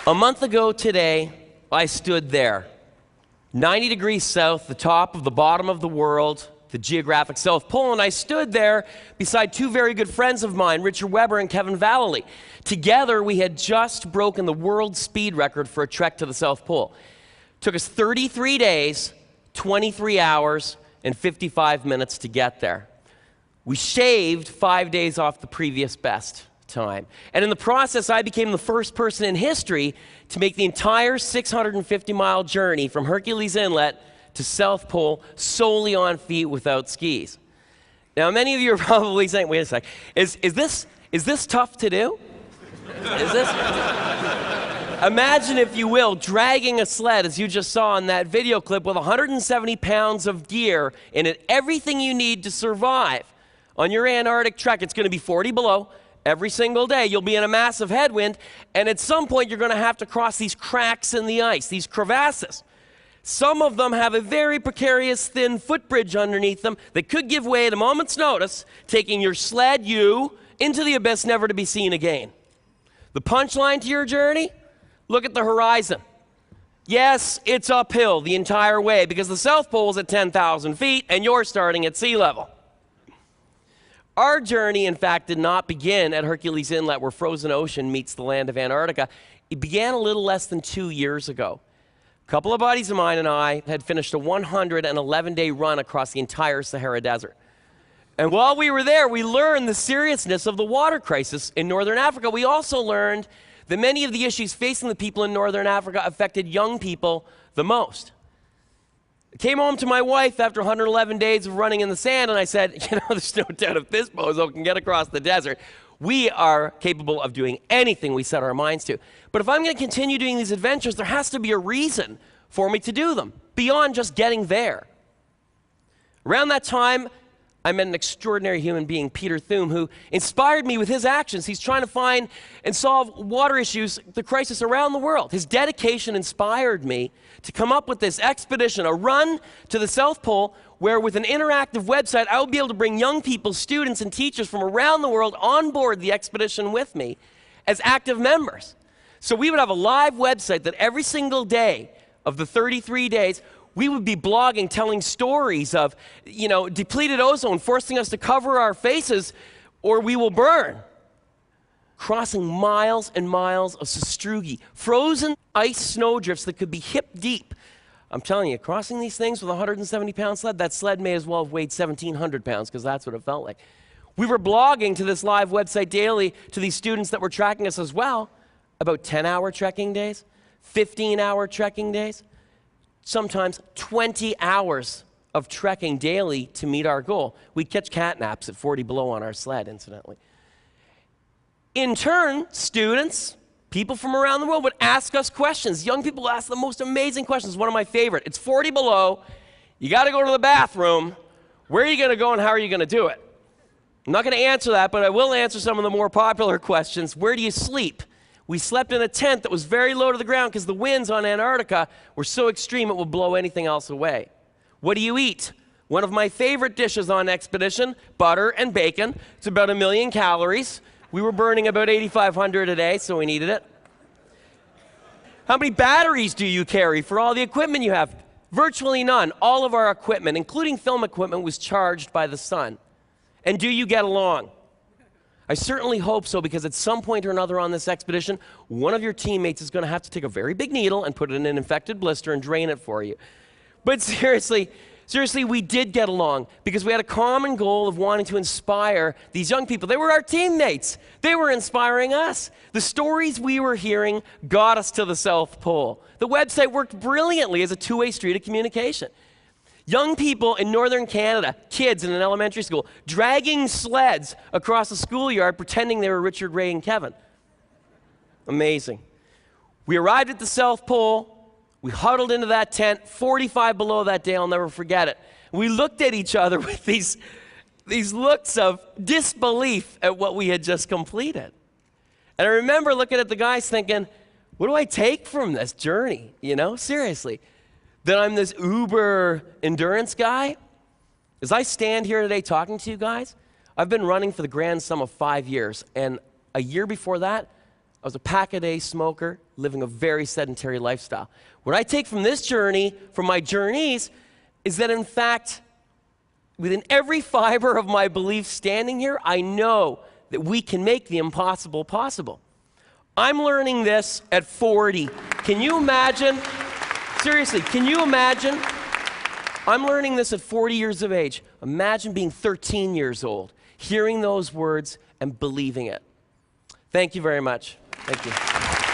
A month ago today, I stood there, 90 degrees south, the top of the bottom of the world, the geographic South Pole, and I stood there beside two very good friends of mine, Richard Weber and Kevin Vallely. Together, we had just broken the world speed record for a trek to the South Pole. It took us 33 days, 23 hours, and 55 minutes to get there. We shaved 5 days off the previous best time. And in the process, I became the first person in history to make the entire 650-mile journey from Hercules Inlet to South Pole solely on feet without skis. Now, many of you are probably saying, wait a sec, is this tough to do? Is this? Imagine, if you will, dragging a sled, as you just saw in that video clip, with 170 pounds of gear in it, everything you need to survive. On your Antarctic trek, it's going to be 40 below. Every single day, you'll be in a massive headwind, and at some point, you're going to have to cross these cracks in the ice, these crevasses. Some of them have a very precarious, thin footbridge underneath them that could give way at a moment's notice, taking your sled, you, into the abyss, never to be seen again. The punchline to your journey? Look at the horizon. Yes, it's uphill the entire way because the South Pole is at 10,000 feet, and you're starting at sea level. Our journey, in fact, did not begin at Hercules Inlet, where frozen ocean meets the land of Antarctica. It began a little less than 2 years ago. A couple of buddies of mine and I had finished a 111-day run across the entire Sahara Desert. And while we were there, we learned the seriousness of the water crisis in northern Africa. We also learned that many of the issues facing the people in northern Africa affected young people the most. I came home to my wife after 111 days of running in the sand, and I said, you know, there's no doubt if this bozo can get across the desert, we are capable of doing anything we set our minds to. But if I'm going to continue doing these adventures, there has to be a reason for me to do them, beyond just getting there. Around that time, I met an extraordinary human being, Peter Thum, who inspired me with his actions. He's trying to find and solve water issues, the crisis around the world. His dedication inspired me to come up with this expedition, a run to the South Pole, where with an interactive website, I would be able to bring young people, students, and teachers from around the world on board the expedition with me as active members. So we would have a live website that every single day of the 33 days, we would be blogging, telling stories of, you know, depleted ozone, forcing us to cover our faces or we will burn. Crossing miles and miles of sastrugi, frozen ice snowdrifts that could be hip deep. I'm telling you, crossing these things with a 170-pound sled, that sled may as well have weighed 1,700 pounds because that's what it felt like. We were blogging to this live website daily to these students that were tracking us as well about 10-hour trekking days, 15-hour trekking days, sometimes 20 hours of trekking daily to meet our goal. We'd catch cat naps at 40 below on our sled, incidentally. In turn, students, people from around the world would ask us questions. Young people ask the most amazing questions. One of my favorite. It's 40 below. You got to go to the bathroom. Where are you going to go and how are you going to do it? I'm not going to answer that, but I will answer some of the more popular questions. Where do you sleep? We slept in a tent that was very low to the ground because the winds on Antarctica were so extreme it would blow anything else away. What do you eat? One of my favorite dishes on expedition, butter and bacon. It's about 1 million calories. We were burning about 8,500 a day, so we needed it. How many batteries do you carry for all the equipment you have? Virtually none. All of our equipment, including film equipment, was charged by the sun. And do you get along? I certainly hope so, because at some point or another on this expedition, one of your teammates is going to have to take a very big needle and put it in an infected blister and drain it for you. But seriously, we did get along because we had a common goal of wanting to inspire these young people. They were our teammates. They were inspiring us. The stories we were hearing got us to the South Pole. The website worked brilliantly as a two-way street of communication. Young people in northern Canada, kids in an elementary school, dragging sleds across the schoolyard pretending they were Richard, Ray, and Kevin. Amazing. We arrived at the South Pole. We huddled into that tent, 45 below that day. I'll never forget it. We looked at each other with these looks of disbelief at what we had just completed. And I remember looking at the guys thinking, what do I take from this journey? You know, seriously. That I'm this uber endurance guy? As I stand here today talking to you guys, I've been running for the grand sum of 5 years. And a year before that, I was a pack-a-day smoker, living a very sedentary lifestyle. What I take from this journey, from my journeys, is that in fact, within every fiber of my belief standing here, I know that we can make the impossible possible. I'm learning this at 40. Can you imagine? Seriously, can you imagine? I'm learning this at 40 years of age. Imagine being 13 years old, hearing those words and believing it. Thank you very much. Thank you.